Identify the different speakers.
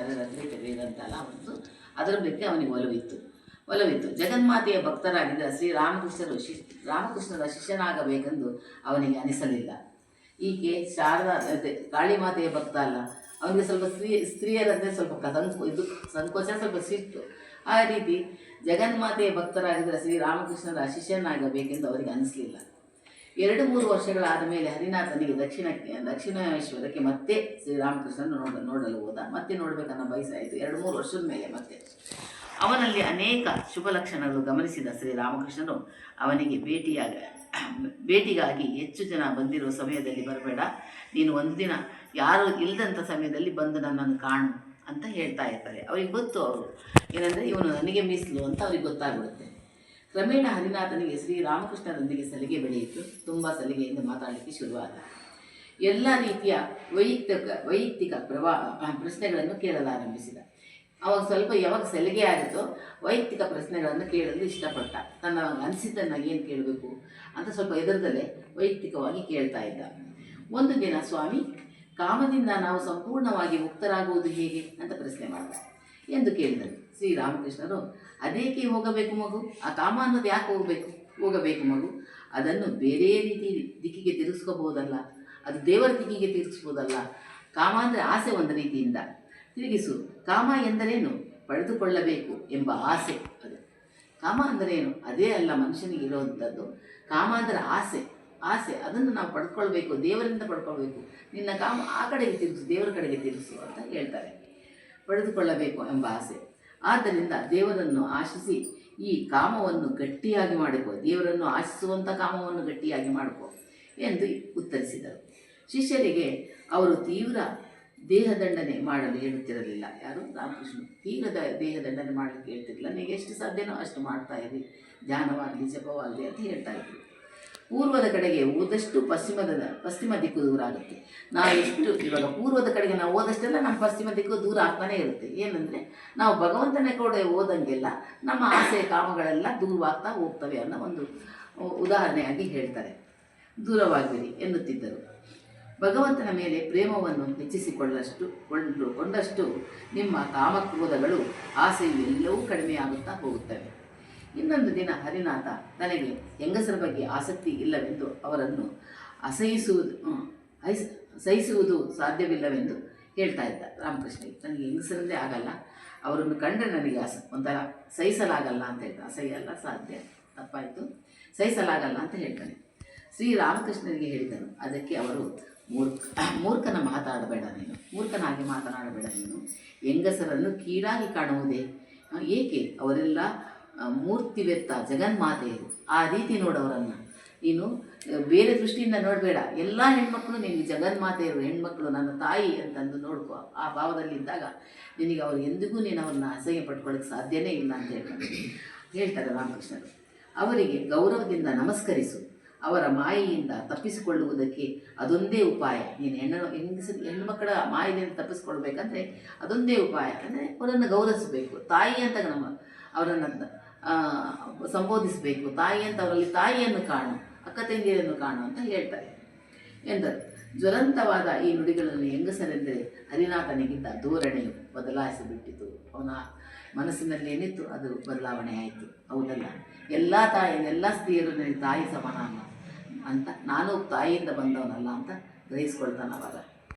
Speaker 1: ಅದರಲ್ಲಿ ತೆಗೆಯುವಂತಲ್ಲ ಒಂದು ಅದರ ಬಗ್ಗೆ ಅವನಿಗೆ ಒಲವಿತ್ತು. ಜಗನ್ಮಾತೆಯ ಭಕ್ತರಾಗಿದ್ದ ರಾಮಕೃಷ್ಣರ ಶಿಷ್ಯನಾಗಬೇಕೆಂದು ಅವನಿಗೆ ಅನಿಸಲಿಲ್ಲ. ಈಕೆ ಶಾರದಾ ಕಾಳಿಮಾತೆಯ ಭಕ್ತ ಅಲ್ಲ, ಅವನಿಗೆ ಸ್ವಲ್ಪ ಸ್ತ್ರೀಯರಂತೆ ಸ್ವಲ್ಪ ಸಂಕೋಚ, ಸ್ವಲ್ಪ ಸಿಟ್ಟು. ಆ ರೀತಿ ಜಗನ್ಮಾತೆಯ ಭಕ್ತರಾಗಿದ್ದ ಶ್ರೀರಾಮಕೃಷ್ಣರ ಶಿಷ್ಯನಾಗಬೇಕೆಂದು ಅವರಿಗೆ ಅನಿಸಲಿಲ್ಲ. 2-3 ವರ್ಷಗಳಾದ ಮೇಲೆ ಹರಿನಾಥನಿಗೆ ದಕ್ಷಿಣೇಶ್ವರಕ್ಕೆ ಮತ್ತೆ ಶ್ರೀರಾಮಕೃಷ್ಣನ ನೋಡಲು ಹೋದ. ಮತ್ತೆ ನೋಡಬೇಕನ್ನೋ ಬಯಸಾಯಿತು. 2-3 ವರ್ಷದ ಮೇಲೆ ಮತ್ತೆ ಅವನಲ್ಲಿ ಅನೇಕ ಶುಭ ಲಕ್ಷಣಗಳು ಗಮನಿಸಿದ ಶ್ರೀರಾಮಕೃಷ್ಣನು ಅವನಿಗೆ ಭೇಟಿಗಾಗಿ ಹೆಚ್ಚು ಜನ ಬಂದಿರುವ ಸಮಯದಲ್ಲಿ ಬರಬೇಡ, ನೀನು ಒಂದು ದಿನ ಯಾರು ಇಲ್ಲದಂಥ ಸಮಯದಲ್ಲಿ ಬಂದು ನನ್ನನ್ನು ಕಾಣು ಅಂತ ಹೇಳ್ತಾ ಇರ್ತಾರೆ. ಅವ್ರಿಗೆ ಗೊತ್ತು, ಅವರು ಏನಂದರೆ ಇವನು ನನಗೆ ಮೀಸಲು ಅಂತ ಅವ್ರಿಗೆ ಗೊತ್ತಾಗ್ಬಿಡುತ್ತೆ. ಕ್ರಮೇಣ ಹರಿನಾಥನಿಗೆ ಶ್ರೀರಾಮಕೃಷ್ಣರೊಂದಿಗೆ ಸಲಿಗೆ ಬೆಳೆಯಿತು. ತುಂಬ ಸಲಿಗೆಯಿಂದ ಮಾತಾಡಲಿಕ್ಕೆ ಶುರುವಾದ. ಎಲ್ಲ ರೀತಿಯ ವೈಯಕ್ತಿಕ ಪ್ರಶ್ನೆಗಳನ್ನು ಕೇಳಲಾರಂಭಿಸಿದ. ಅವಾಗ ಸ್ವಲ್ಪ ಯಾವಾಗ ಸಲಿಗೆ ಆಗುತ್ತೋ ವೈಯಕ್ತಿಕ ಪ್ರಶ್ನೆಗಳನ್ನು ಕೇಳಲು ಇಷ್ಟಪಟ್ಟ. ತನ್ನ ಅನಿಸಿದ್ದನ್ನು ಏನು ಕೇಳಬೇಕು ಅಂತ ಸ್ವಲ್ಪ ಎದುರದಲ್ಲೇ ವೈಯಕ್ತಿಕವಾಗಿ ಕೇಳ್ತಾ ಇದ್ದ. ಒಂದು ದಿನ, ಸ್ವಾಮಿ, ಕಾಮದಿಂದ ನಾವು ಸಂಪೂರ್ಣವಾಗಿ ಮುಕ್ತರಾಗುವುದು ಹೇಗೆ ಅಂತ ಪ್ರಶ್ನೆ ಮಾಡಿದ ಎಂದು ಕೇಳಿದರು. ಶ್ರೀರಾಮಕೃಷ್ಣರು, ಅದೇಕೆ ಹೋಗಬೇಕು ಮಗು? ಆ ಕಾಮ ಅನ್ನೋದು ಯಾಕೆ ಹೋಗಬೇಕು ಮಗು? ಅದನ್ನು ಬೇರೆ ರೀತಿ ದಿಕ್ಕಿಗೆ ತಿರುಗಿಸ್ಕೋಬೋದಲ್ಲ, ಅದು ದೇವರ ದಿಕ್ಕಿಗೆ ತಿರುಗಿಸ್ಬೋದಲ್ಲ. ಕಾಮ ಅಂದರೆ ಆಸೆ, ಒಂದು ರೀತಿಯಿಂದ ತಿರುಗಿಸು. ಕಾಮ ಎಂದರೇನು? ಪಡೆದುಕೊಳ್ಳಬೇಕು ಎಂಬ ಆಸೆ. ಅದು ಕಾಮ ಅಂದರೇನು? ಅದೇ ಅಲ್ಲ ಮನುಷ್ಯನಿಗೆ ಇರುವಂಥದ್ದು. ಕಾಮ ಅಂದರೆ ಆಸೆ, ಅದನ್ನು ನಾವು ಪಡ್ಕೊಳ್ಬೇಕು, ದೇವರಿಂದ ಪಡ್ಕೊಳ್ಬೇಕು. ನಿನ್ನ ಕಾಮ ಆ ಕಡೆಗೆ ತಿರುಗಿಸು, ದೇವರ ಕಡೆಗೆ ತಿರುಗಿಸು ಅಂತ ಹೇಳ್ತಾರೆ. ಪಡೆದುಕೊಳ್ಳಬೇಕು ಎಂಬ ಆಸೆ. ಆದ್ದರಿಂದ ದೇವರನ್ನು ಆಶಿಸಿ ಈ ಕಾಮವನ್ನು ಗಟ್ಟಿಯಾಗಿ ಮಾಡಿಕೊ, ದೇವರನ್ನು ಆಶಿಸುವಂಥ ಕಾಮವನ್ನು ಗಟ್ಟಿಯಾಗಿ ಮಾಡಿಕೊ ಎಂದು ಉತ್ತರಿಸಿದರು. ಶಿಷ್ಯರಿಗೆ ಅವರು ತೀವ್ರ ದೇಹದಂಡನೆ ಮಾಡಲು ಹೇಳುತ್ತಿರಲಿಲ್ಲ. ಯಾರು? ರಾಮಕೃಷ್ಣನು ತೀವ್ರ ದೇಹದಂಡನೆ ಮಾಡಲಿಕ್ಕೆ ಹೇಳ್ತಿರಲಿಲ್ಲ. ನೀವು ಎಷ್ಟು ಸಾಧ್ಯನೋ ಅಷ್ಟು ಮಾಡ್ತಾ ಇರಿ, ಧ್ಯಾನವಾಗಲಿ ಜಪವಾಗಲಿ ಅಂತ ಹೇಳ್ತಾ ಇದ್ರು. ಪೂರ್ವದ ಕಡೆಗೆ ಹೋದಷ್ಟು ಪಶ್ಚಿಮ ದಿಕ್ಕು ದೂರ ಆಗುತ್ತೆ. ಇವಾಗ ಪೂರ್ವದ ಕಡೆಗೆ ನಾವು ಹೋದಷ್ಟೆಲ್ಲ ನಮ್ಮ ಪಶ್ಚಿಮ ದಿಕ್ಕು ದೂರ ಆಗ್ತಾನೆ ಇರುತ್ತೆ. ಏನಂದರೆ ನಾವು ಭಗವಂತನ ಕಡೆ ಹೋದಂಗೆಲ್ಲ ನಮ್ಮ ಆಸೆ ಕಾಮಗಳೆಲ್ಲ ದೂರವಾಗ್ತಾ ಹೋಗ್ತವೆ ಅನ್ನೋ ಒಂದು ಉದಾಹರಣೆಯಾಗಿ ಹೇಳ್ತಾರೆ. ದೂರವಾಗಿರಿ ಎನ್ನುತ್ತಿದ್ದರು. ಭಗವಂತನ ಮೇಲೆ ಪ್ರೇಮವನ್ನು ಹೆಚ್ಚಿಸಿಕೊಂಡಷ್ಟು ನಿಮ್ಮ ಕಾಮಕ್ರೋಧಗಳು, ಆಸೆಯು ಎಲ್ಲವೂ ಕಡಿಮೆಯಾಗುತ್ತಾ ಹೋಗುತ್ತವೆ. ಇನ್ನೊಂದು ದಿನ ಹರಿನಾಥ ತನಗೆ ಹೆಂಗಸರ ಬಗ್ಗೆ ಆಸಕ್ತಿ ಇಲ್ಲವೆಂದು, ಅವರನ್ನು ಸಹಿಸುವುದು ಸಾಧ್ಯವಿಲ್ಲವೆಂದು ಹೇಳ್ತಾ ಇದ್ದ. ರಾಮಕೃಷ್ಣನಿಗೆ ನನಗೆ ಹೆಂಗಸರಲ್ಲೇ ಆಗಲ್ಲ, ಅವರನ್ನು ಕಂಡ್ರೆ ನನಗೆ ಒಂಥರ ಸಹಿಸಲಾಗಲ್ಲ ಅಂತ ಹೇಳ್ತಾನೆ. ಅಸಹ್ಯ ಸಾಧ್ಯ, ತಪ್ಪಾಯಿತು, ಸಹಿಸಲಾಗಲ್ಲ ಅಂತ ಹೇಳ್ತಾನೆ. ಶ್ರೀರಾಮಕೃಷ್ಣನಿಗೆ ಹೇಳಿದನು. ಅದಕ್ಕೆ ಅವರು, ಮೂರ್ಖನಾಗಿ ಮಾತನಾಡಬೇಡ ನೀನು. ಹೆಂಗಸರನ್ನು ಕೀಳಾಗಿ ಕಾಣುವುದೇ? ಏಕೆ? ಅವರೆಲ್ಲ ಮೂರ್ತಿವೆತ್ತ ಜಗನ್ಮಾತೆಯರು. ಆ ರೀತಿ ನೋಡೋರನ್ನು ನೀನು ಬೇರೆ ದೃಷ್ಟಿಯಿಂದ ನೋಡಬೇಡ. ಎಲ್ಲ ಹೆಣ್ಮಕ್ಳು ನಿನಗೆ ಜಗನ್ಮಾತೆಯರು, ಹೆಣ್ಮಕ್ಳು ನನ್ನ ತಾಯಿ ಅಂತಂದು ನೋಡ್ಕೋ. ಆ ಭಾವದಲ್ಲಿದ್ದಾಗ ನಿನಗೆ ಅವರು ಎಂದಿಗೂ ನೀನು ಅವ್ರನ್ನ ಅಸಹ್ಯ ಪಡ್ಕೊಳ್ಳೋಕ್ಕೆ ಸಾಧ್ಯನೇ ಇಲ್ಲ ಅಂತ ಹೇಳ್ತಾರೆ ರಾಮಕೃಷ್ಣರು. ಅವರಿಗೆ ಗೌರವದಿಂದ ನಮಸ್ಕರಿಸು. ಅವರ ಮಾಯೆಯಿಂದ ತಪ್ಪಿಸಿಕೊಳ್ಳುವುದಕ್ಕೆ ಅದೊಂದೇ ಉಪಾಯ. ನೀನು ಹೆಣ್ಣುಮಕ್ಕಳ ಮಾಯೆಯಿಂದ ತಪ್ಪಿಸ್ಕೊಳ್ಬೇಕಂದ್ರೆ ಅದೊಂದೇ ಉಪಾಯ. ಅಂದರೆ ಅವರನ್ನು ಗೌರವಿಸಬೇಕು, ತಾಯಿ ಅಂತ ಅವರನ್ನು ಸಂಬೋಧಿಸಬೇಕು. ತಾಯಿ ಅಂತ ಅವರಲ್ಲಿ ತಾಯಿಯನ್ನು ಕಾಣು, ಅಕ್ಕ ತಂಗಿಯರನ್ನು ಕಾಣು ಅಂತ ಹೇಳ್ತಾರೆ ಎಂದರು. ಜ್ವಲಂತವಾದ ಈ ನುಡಿಗಳನ್ನು ಹೆಂಗಸರೆಂದರೆ ಹರಿನಾಥನಿಗಿದ್ದ ಧೋರಣೆಯು ಬದಲಾಯಿಸಿಬಿಟ್ಟಿತು. ಅವನ ಮನಸ್ಸಿನಲ್ಲಿ ಏನಿತ್ತು ಅದು ಬದಲಾವಣೆ ಆಯಿತು. ಹೌದಲ್ಲ, ಎಲ್ಲ ಸ್ತ್ರೀಯರು ನನಗೆ ತಾಯಿ ಸಮಾನ ಅಂತ, ನಾನು ತಾಯಿಯಿಂದ ಬಂದವನಲ್ಲ ಅಂತ ಗ್ರಹಿಸ್ಕೊಳ್ತಾನೆ ಅವಾಗ.